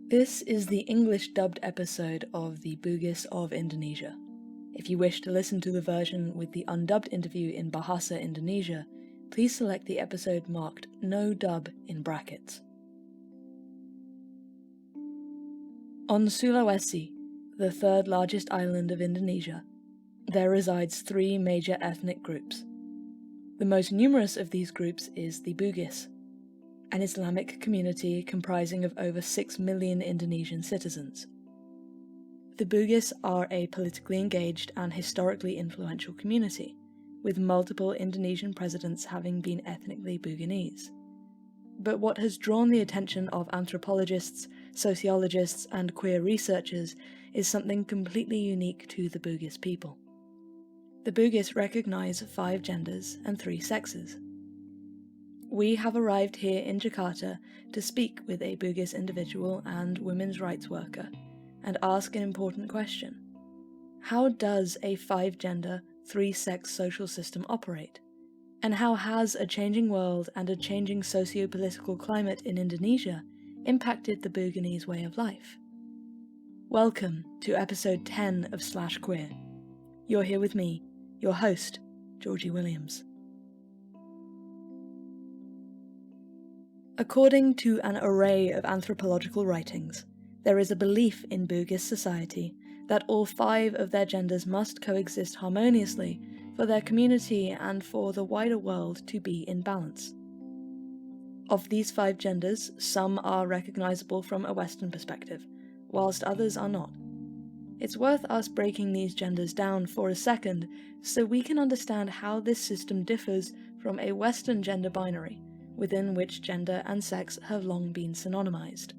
This is the English-dubbed episode of the Bugis of Indonesia. If you wish to listen to the version with the undubbed interview in Bahasa Indonesia, please select the episode marked No Dub in brackets. On Sulawesi, the third largest island of Indonesia, there resides three major ethnic groups. The most numerous of these groups is the Bugis, an Islamic community comprising of over 6 million Indonesian citizens. The Bugis are a politically engaged and historically influential community, with multiple Indonesian presidents having been ethnically Buginese. But what has drawn the attention of anthropologists, sociologists, and queer researchers is something completely unique to the Bugis people. The Bugis recognize 5 genders and 3 sexes. We have arrived here in Jakarta to speak with a Bugis individual and women's rights worker, and ask an important question. How does a 5-gender, 3-sex social system operate? And how has a changing world and a changing socio-political climate in Indonesia impacted the Buginese way of life? Welcome to episode 10 of Slash Queer. You're here with me, your host, Georgie Williams. According to an array of anthropological writings, there is a belief in Bugis society that all 5 of their genders must coexist harmoniously for their community and for the wider world to be in balance. Of these 5 genders, some are recognizable from a Western perspective, whilst others are not. It's worth us breaking these genders down for a second so we can understand how this system differs from a Western gender binary, within which gender and sex have long been synonymized.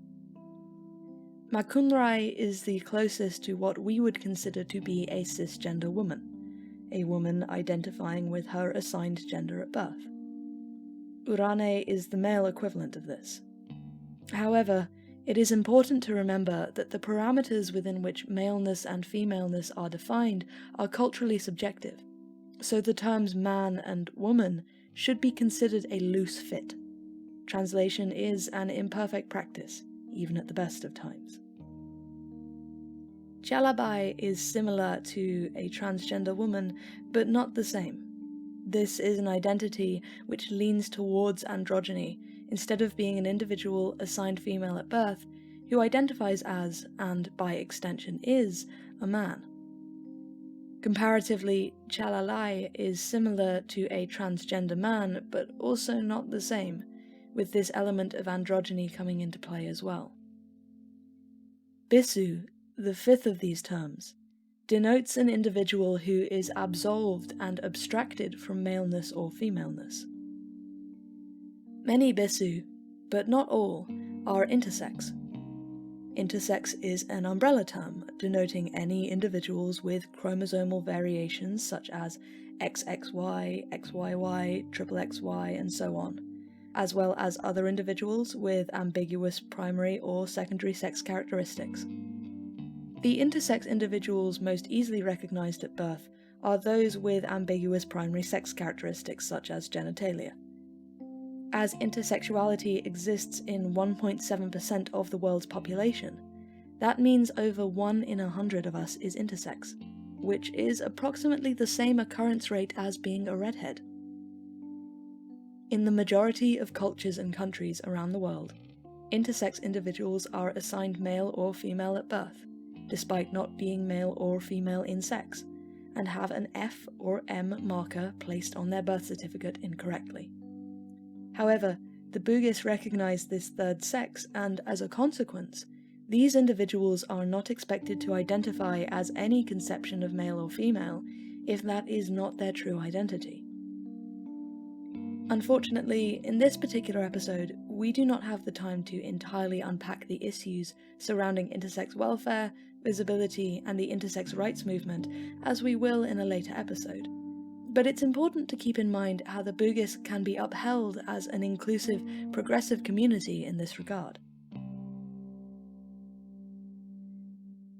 Makunrai is the closest to what we would consider to be a cisgender woman, a woman identifying with her assigned gender at birth. Urane is the male equivalent of this. However, it is important to remember that the parameters within which maleness and femaleness are defined are culturally subjective, so the terms man and woman should be considered a loose fit. Translation is an imperfect practice, even at the best of times. Chalabai is similar to a transgender woman, but not the same. This is an identity which leans towards androgyny, instead of being an individual assigned female at birth, who identifies as, and by extension is, a man. Comparatively, Chalalai is similar to a transgender man, but also not the same, with this element of androgyny coming into play as well. Bisu, the 5th of these terms, denotes an individual who is absolved and abstracted from maleness or femaleness. Many Bisu, but not all, are intersex. Intersex is an umbrella term denoting any individuals with chromosomal variations such as XXY, XYY, XXXY, and so on, as well as other individuals with ambiguous primary or secondary sex characteristics. The intersex individuals most easily recognized at birth are those with ambiguous primary sex characteristics such as genitalia. As intersexuality exists in 1.7% of the world's population, that means over 1 in 100 of us is intersex, which is approximately the same occurrence rate as being a redhead. In the majority of cultures and countries around the world, intersex individuals are assigned male or female at birth, despite not being male or female in sex, and have an F or M marker placed on their birth certificate incorrectly. However, the Bugis recognize this 3rd sex, and as a consequence, these individuals are not expected to identify as any conception of male or female if that is not their true identity. Unfortunately, in this particular episode, we do not have the time to entirely unpack the issues surrounding intersex welfare, visibility, and the intersex rights movement, as we will in a later episode. But it's important to keep in mind how the Bugis can be upheld as an inclusive, progressive community in this regard.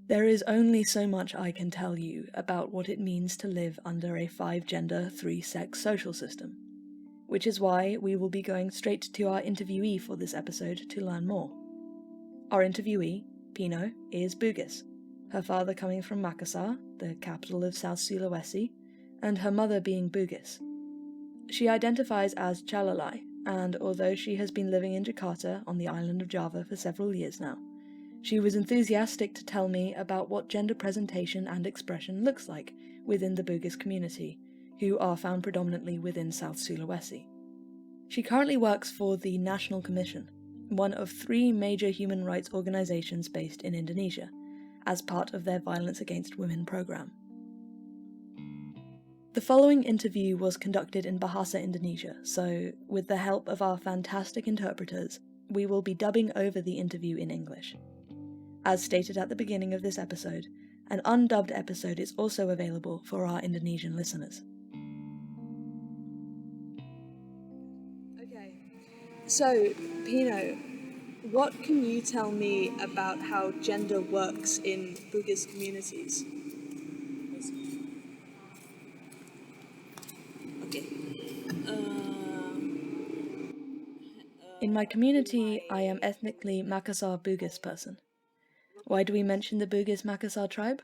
There is only so much I can tell you about what it means to live under a 5-gender, 3-sex social system, which is why we will be going straight to our interviewee for this episode to learn more. Our interviewee, Pino, is Bugis, her father coming from Makassar, the capital of South Sulawesi, and her mother being Bugis. She identifies as Chalalai, and although she has been living in Jakarta on the island of Java for several years now, she was enthusiastic to tell me about what gender presentation and expression looks like within the Bugis community, who are found predominantly within South Sulawesi. She currently works for the National Commission, one of 3 major human rights organizations based in Indonesia, as part of their Violence Against Women program. The following interview was conducted in Bahasa Indonesia, so with the help of our fantastic interpreters, we will be dubbing over the interview in English. As stated at the beginning of this episode, an undubbed episode is also available for our Indonesian listeners. Okay, so Pino, what can you tell me about how gender works in Bugis communities? Okay. In my community, I am ethnically Makassar Bugis person. Why do we mention the Bugis Makassar tribe?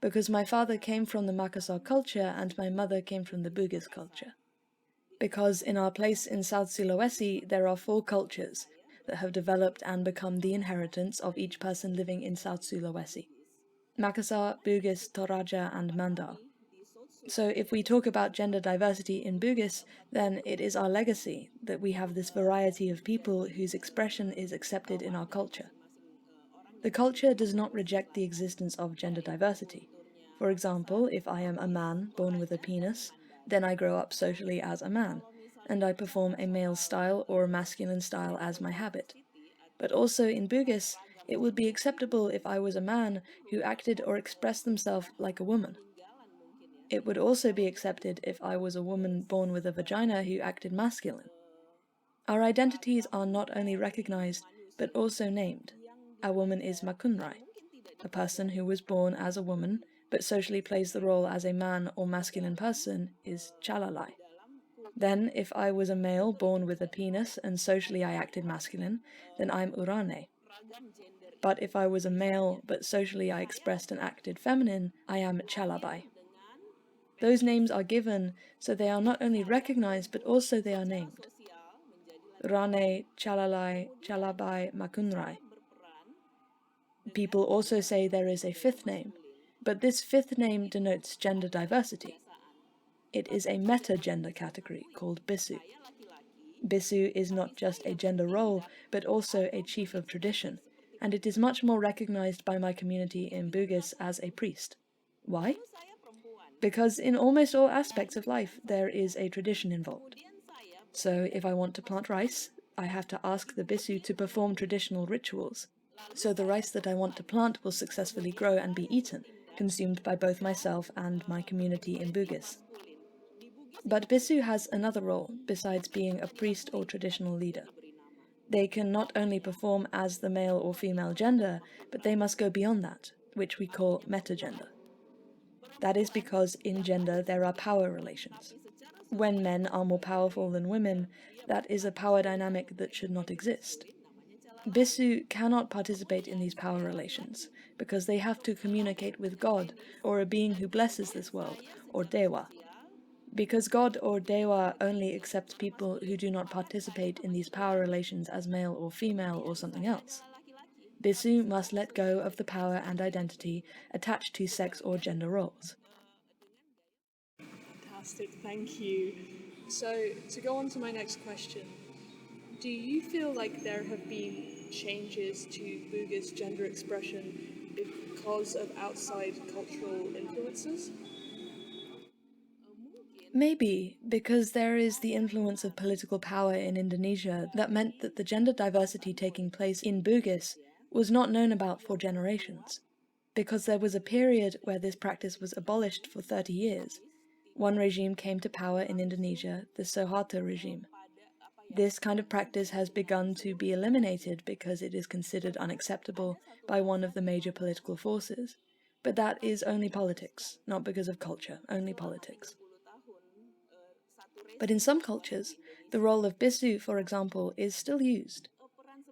Because my father came from the Makassar culture and my mother came from the Bugis culture. Because in our place in South Sulawesi, there are 4 cultures that have developed and become the inheritance of each person living in South Sulawesi: Makassar, Bugis, Toraja, and Mandar. So if we talk about gender diversity in Bugis, then it is our legacy that we have this variety of people whose expression is accepted in our culture. The culture does not reject the existence of gender diversity. For example, if I am a man born with a penis, then I grow up socially as a man, and I perform a male style or a masculine style as my habit. But also in Bugis, it would be acceptable if I was a man who acted or expressed themselves like a woman. It would also be accepted if I was a woman born with a vagina who acted masculine. Our identities are not only recognized, but also named. A woman is Makunrai. A person who was born as a woman, but socially plays the role as a man or masculine person, is Chalalai. Then, if I was a male born with a penis and socially I acted masculine, then I'm Urane. But if I was a male, but socially I expressed and acted feminine, I am Chalabai. Those names are given, so they are not only recognized, but also they are named. Rane, Chalalai, Chalabai, Makunrai. People also say there is a 5th name, but this 5th name denotes gender diversity. It is a meta-gender category called Bisu. Bisu is not just a gender role, but also a chief of tradition, and it is much more recognized by my community in Bugis as a priest. Why? Because in almost all aspects of life, there is a tradition involved. So if I want to plant rice, I have to ask the Bisu to perform traditional rituals. So the rice that I want to plant will successfully grow and be eaten, consumed by both myself and my community in Bugis. But Bisu has another role besides being a priest or traditional leader. They can not only perform as the male or female gender, but they must go beyond that, which we call metagender. That is because in gender there are power relations. When men are more powerful than women, that is a power dynamic that should not exist. Bisu cannot participate in these power relations, because they have to communicate with God, or a being who blesses this world, or Dewa. Because God or Dewa only accepts people who do not participate in these power relations as male or female or something else. Bisu must let go of the power and identity attached to sex or gender roles. Fantastic, thank you. So, to go on to my next question, do you feel like there have been changes to Bugis gender expression because of outside cultural influences? Maybe, because there is the influence of political power in Indonesia that meant that the gender diversity taking place in Bugis was not known about for generations. Because there was a period where this practice was abolished for 30 years. One regime came to power in Indonesia, the Suharto regime. This kind of practice has begun to be eliminated because it is considered unacceptable by one of the major political forces. But that is only politics, not because of culture, only politics. But in some cultures, the role of Bisu, for example, is still used.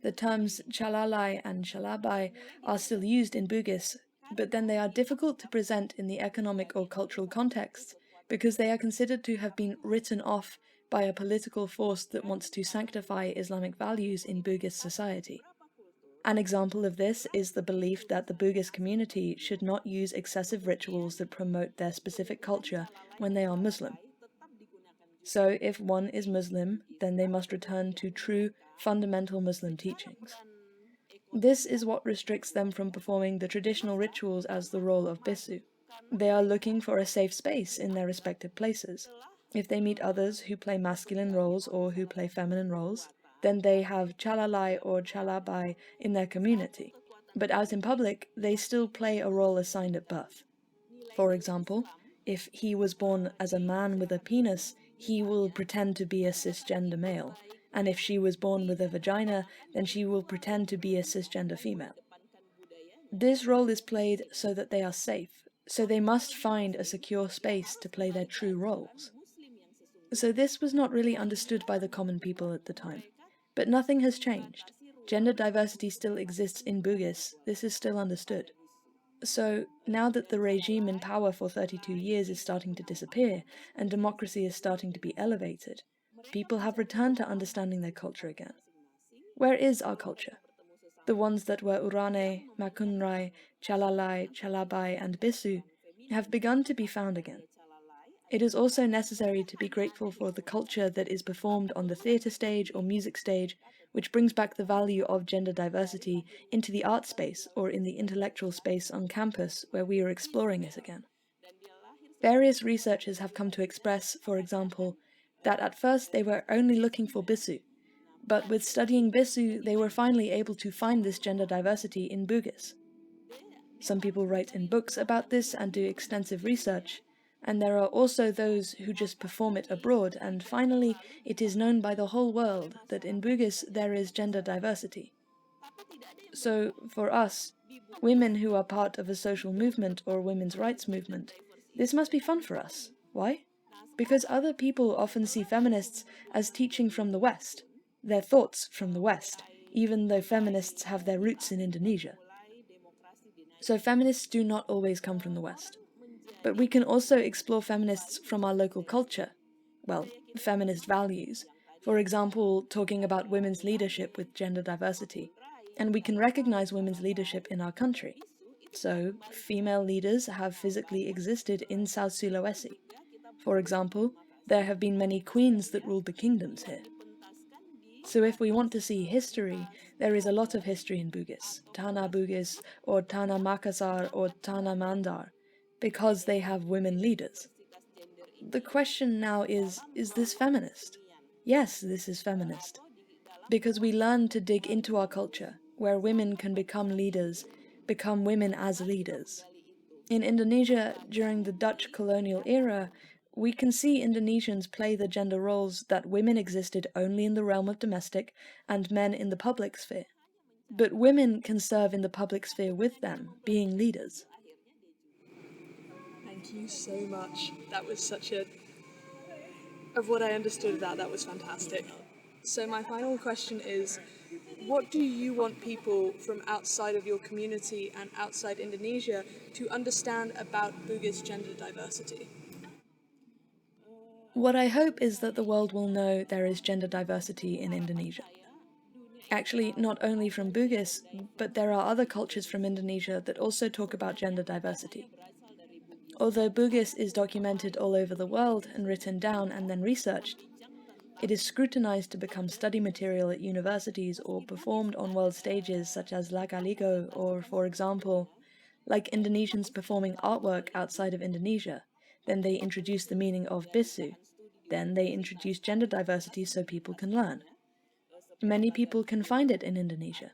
The terms chalalai and chalabai are still used in Bugis, but then they are difficult to present in the economic or cultural context because they are considered to have been written off by a political force that wants to sanctify Islamic values in Bugis society. An example of this is the belief that the Bugis community should not use excessive rituals that promote their specific culture when they are Muslim. So if one is Muslim, then they must return to true, fundamental Muslim teachings. This is what restricts them from performing the traditional rituals as the role of bisu. They are looking for a safe space in their respective places. If they meet others who play masculine roles or who play feminine roles, then they have chalalai or chalabai in their community. But out in public, they still play a role assigned at birth. For example, if he was born as a man with a penis, he will pretend to be a cisgender male. And if she was born with a vagina, then she will pretend to be a cisgender female. This role is played so that they are safe, so they must find a secure space to play their true roles. So this was not really understood by the common people at the time. But nothing has changed. Gender diversity still exists in Bugis, this is still understood. So, now that the regime in power for 32 years is starting to disappear, and democracy is starting to be elevated, people have returned to understanding their culture again. Where is our culture? The ones that were Urane, Makunrai, Chalalai, Chalabai, and Bisu have begun to be found again. It is also necessary to be grateful for the culture that is performed on the theatre stage or music stage, which brings back the value of gender diversity into the art space or in the intellectual space on campus where we are exploring it again. Various researchers have come to express, for example, that at first they were only looking for Bisu, but with studying Bisu they were finally able to find this gender diversity in Bugis. Some people write in books about this and do extensive research, and there are also those who just perform it abroad, and finally it is known by the whole world that in Bugis there is gender diversity. So, for us, women who are part of a social movement or women's rights movement, this must be fun for us. Why? Because other people often see feminists as teaching from the West, their thoughts from the West, even though feminists have their roots in Indonesia. So feminists do not always come from the West. But we can also explore feminists from our local culture. Well, feminist values. For example, talking about women's leadership with gender diversity. And we can recognize women's leadership in our country. So, female leaders have physically existed in South Sulawesi. For example, there have been many queens that ruled the kingdoms here. So if we want to see history, there is a lot of history in Bugis, Tanah Bugis, or Tanah Makassar, or Tanah Mandar, because they have women leaders. The question now is this feminist? Yes, this is feminist. Because we learn to dig into our culture, where women can become leaders, become women as leaders. In Indonesia, during the Dutch colonial era, we can see Indonesians play the gender roles that women existed only in the realm of domestic and men in the public sphere. But women can serve in the public sphere with them, being leaders. Thank you so much. That was of what I understood of that was fantastic. So my final question is, what do you want people from outside of your community and outside Indonesia to understand about Bugis gender diversity? What I hope is that the world will know there is gender diversity in Indonesia. Actually, not only from Bugis, but there are other cultures from Indonesia that also talk about gender diversity. Although Bugis is documented all over the world and written down and then researched, it is scrutinized to become study material at universities or performed on world stages such as La Galigo or, for example, like Indonesians performing artwork outside of Indonesia. Then they introduce the meaning of bisu. Then they introduce gender diversity so people can learn. Many people can find it in Indonesia.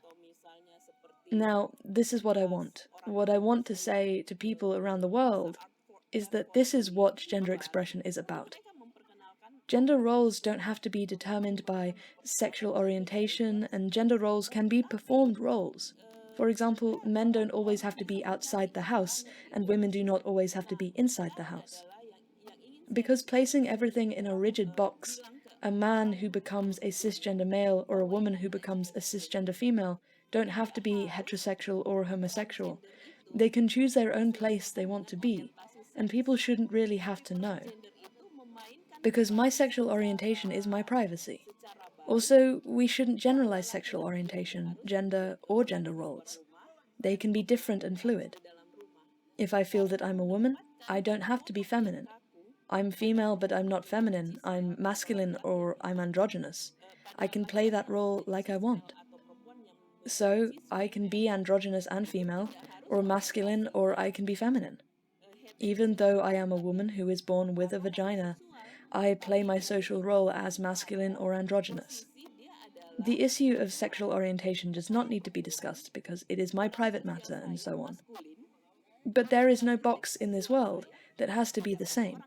Now, this is what I want. What I want to say to people around the world is that this is what gender expression is about. Gender roles don't have to be determined by sexual orientation, and gender roles can be performed roles. For example, men don't always have to be outside the house, and women do not always have to be inside the house. Because placing everything in a rigid box A man who becomes a cisgender male or a woman who becomes a cisgender female don't have to be heterosexual or homosexual. They can choose their own place they want to be, and people shouldn't really have to know. Because my sexual orientation is my privacy. Also, we shouldn't generalize sexual orientation, gender, or gender roles. They can be different and fluid. If I feel that I'm a woman, I don't have to be feminine. I'm female, but I'm not feminine. I'm masculine or I'm androgynous. I can play that role like I want. So, I can be androgynous and female, or masculine, or I can be feminine. Even though I am a woman who is born with a vagina, I play my social role as masculine or androgynous. The issue of sexual orientation does not need to be discussed because it is my private matter and so on. But there is no box in this world that has to be the same.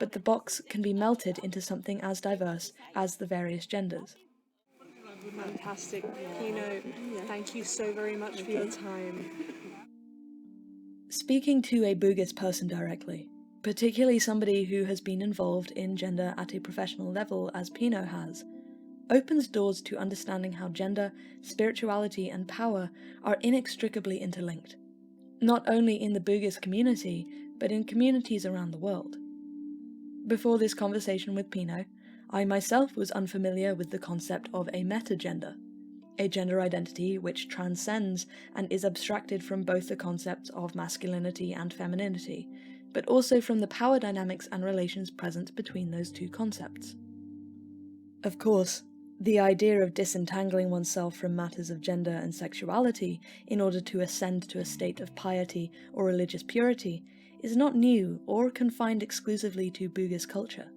But the box can be melted into something as diverse as the various genders. Fantastic. Pino, thank you so very much for your time. Speaking to a Bugis person directly, particularly somebody who has been involved in gender at a professional level as Pino has, opens doors to understanding how gender, spirituality, and power are inextricably interlinked, not only in the Bugis community, but in communities around the world. Before this conversation with Pino, I myself was unfamiliar with the concept of a metagender, a gender identity which transcends and is abstracted from both the concepts of masculinity and femininity, but also from the power dynamics and relations present between those two concepts. Of course, the idea of disentangling oneself from matters of gender and sexuality in order to ascend to a state of piety or religious purity is not new or confined exclusively to Bugis culture.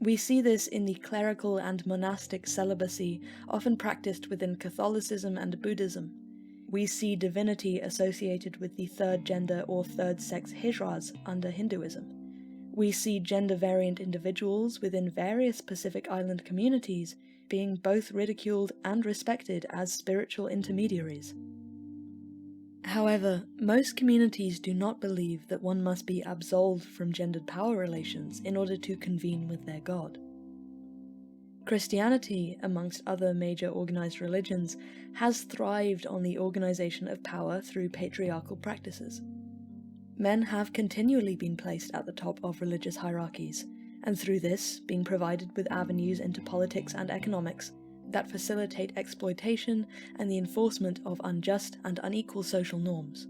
We see this in the clerical and monastic celibacy often practiced within Catholicism and Buddhism. We see divinity associated with the third gender or third sex hijras under Hinduism. We see gender-variant individuals within various Pacific Island communities being both ridiculed and respected as spiritual intermediaries. However, most communities do not believe that one must be absolved from gendered power relations in order to convene with their god. Christianity, amongst other major organized religions, has thrived on the organization of power through patriarchal practices. Men have continually been placed at the top of religious hierarchies, and through this been provided with avenues into politics and economics that facilitate exploitation and the enforcement of unjust and unequal social norms.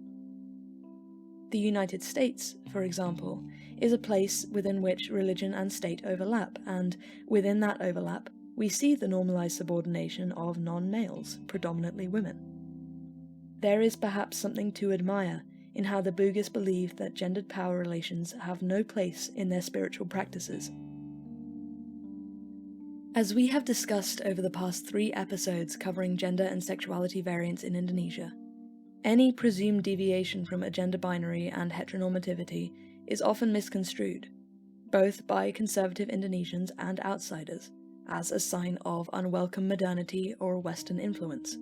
The United States, for example, is a place within which religion and state overlap, and within that overlap, we see the normalized subordination of non-males, predominantly women. There is perhaps something to admire in how the Bugis believe that gendered power relations have no place in their spiritual practices. As we have discussed over the past 3 episodes covering gender and sexuality variance in Indonesia, any presumed deviation from a gender binary and heteronormativity is often misconstrued, both by conservative Indonesians and outsiders, as a sign of unwelcome modernity or Western influence.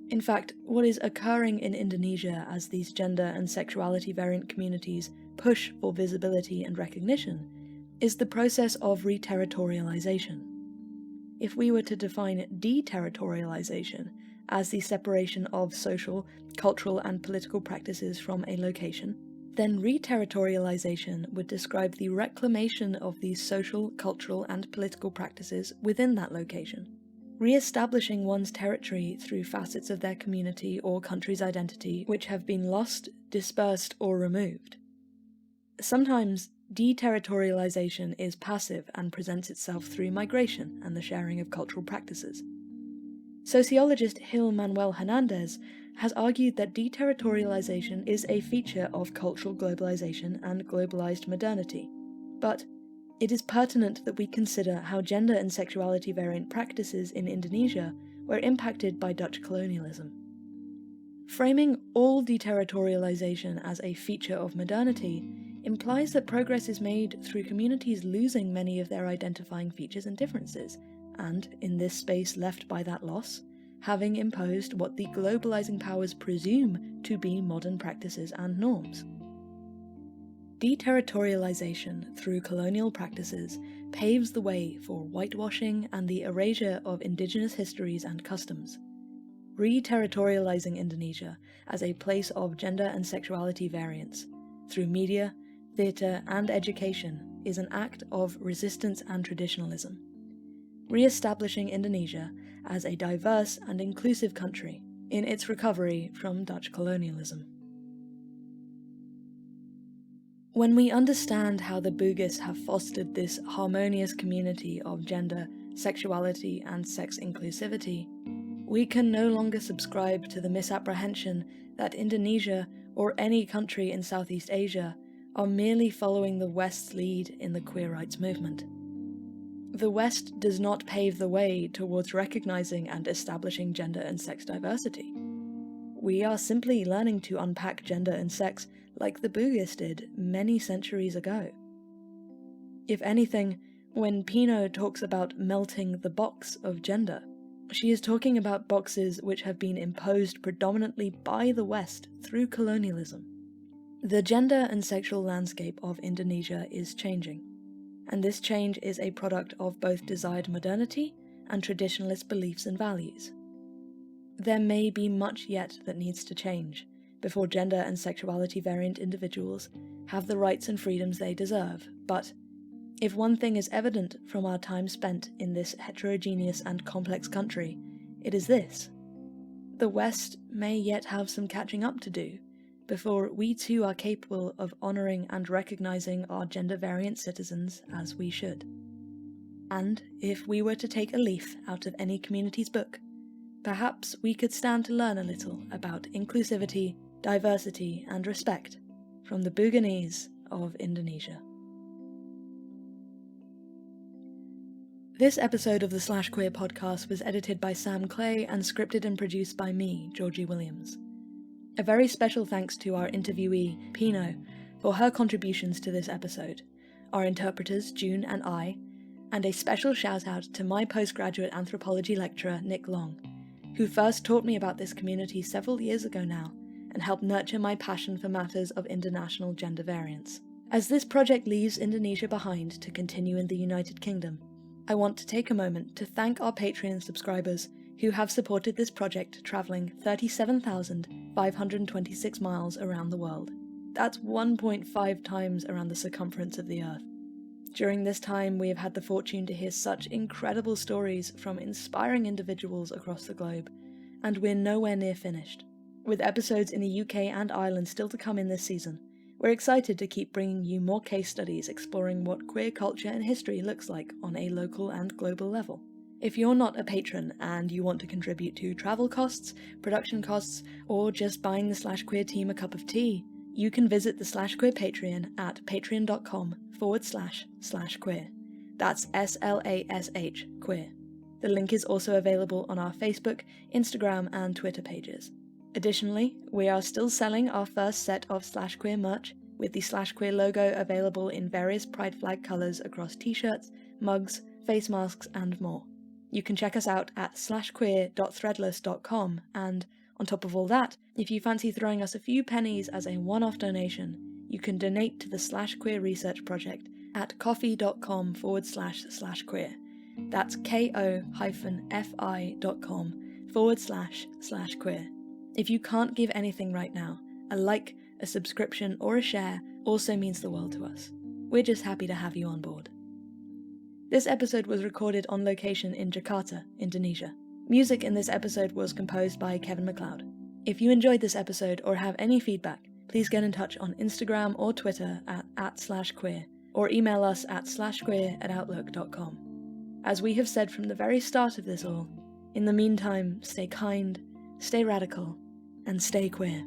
In fact, what is occurring in Indonesia as these gender and sexuality variant communities push for visibility and recognition is the process of reterritorialization. If we were to define deterritorialization as the separation of social, cultural, and political practices from a location, then reterritorialization would describe the reclamation of these social, cultural, and political practices within that location, re-establishing one's territory through facets of their community or country's identity which have been lost, dispersed, or removed. Sometimes, deterritorialization is passive and presents itself through migration and the sharing of cultural practices. Sociologist Gil Manuel Hernandez has argued that deterritorialization is a feature of cultural globalization and globalized modernity, but it is pertinent that we consider how gender and sexuality variant practices in Indonesia were impacted by Dutch colonialism. Framing all deterritorialization as a feature of modernity implies that progress is made through communities losing many of their identifying features and differences, and, in this space left by that loss, having imposed what the globalizing powers presume to be modern practices and norms. Deterritorialization through colonial practices paves the way for whitewashing and the erasure of indigenous histories and customs. Re-territorializing Indonesia as a place of gender and sexuality variance through media, theatre and education is an act of resistance and traditionalism. Re-establishing Indonesia as a diverse and inclusive country in its recovery from Dutch colonialism. When we understand how the Bugis have fostered this harmonious community of gender, sexuality and sex inclusivity, we can no longer subscribe to the misapprehension that Indonesia or any country in Southeast Asia are merely following the West's lead in the queer rights movement. The West does not pave the way towards recognizing and establishing gender and sex diversity. We are simply learning to unpack gender and sex like the Bugis did many centuries ago. If anything, when Pino talks about melting the box of gender, she is talking about boxes which have been imposed predominantly by the West through colonialism. The gender and sexual landscape of Indonesia is changing, and this change is a product of both desired modernity and traditionalist beliefs and values. There may be much yet that needs to change before gender and sexuality variant individuals have the rights and freedoms they deserve, but if one thing is evident from our time spent in this heterogeneous and complex country, it is this: the West may yet have some catching up to do before we too are capable of honouring and recognising our gender variant citizens as we should. And if we were to take a leaf out of any community's book, perhaps we could stand to learn a little about inclusivity, diversity and respect from the Buginese of Indonesia. This episode of the Slash Queer podcast was edited by Sam Clay and scripted and produced by me, Georgie Williams. A very special thanks to our interviewee, Pino, for her contributions to this episode, our interpreters, June and I, and a special shout out to my postgraduate anthropology lecturer, Nick Long, who first taught me about this community several years ago now, and helped nurture my passion for matters of international gender variance. As this project leaves Indonesia behind to continue in the United Kingdom, I want to take a moment to thank our Patreon subscribers who have supported this project travelling 37,526 miles around the world. That's 1.5 times around the circumference of the Earth. During this time, we have had the fortune to hear such incredible stories from inspiring individuals across the globe, and we're nowhere near finished. With episodes in the UK and Ireland still to come in this season, we're excited to keep bringing you more case studies exploring what queer culture and history looks like on a local and global level. If you're not a patron and you want to contribute to travel costs, production costs, or just buying the Slash Queer team a cup of tea, you can visit the Slash Queer Patreon at patreon.com/queer. That's SLASH queer. The link is also available on our Facebook, Instagram, and Twitter pages. Additionally, we are still selling our first set of Slash Queer merch, with the Slash Queer logo available in various pride flag colours across t-shirts, mugs, face masks, and more. You can check us out at slashqueer.threadless.com, and on top of all that, if you fancy throwing us a few pennies as a one-off donation, you can donate to the Slash Queer Research Project at coffee.com/queer. That's ko-fi.com/queer. If you can't give anything right now, a like, a subscription, or a share also means the world to us. We're just happy to have you on board. This episode was recorded on location in Jakarta, Indonesia. Music in this episode was composed by Kevin MacLeod. If you enjoyed this episode or have any feedback, please get in touch on Instagram or Twitter at @slashqueer, or email us at slashqueer@outlook.com. As we have said from the very start of this all, in the meantime, stay kind, stay radical, and stay queer.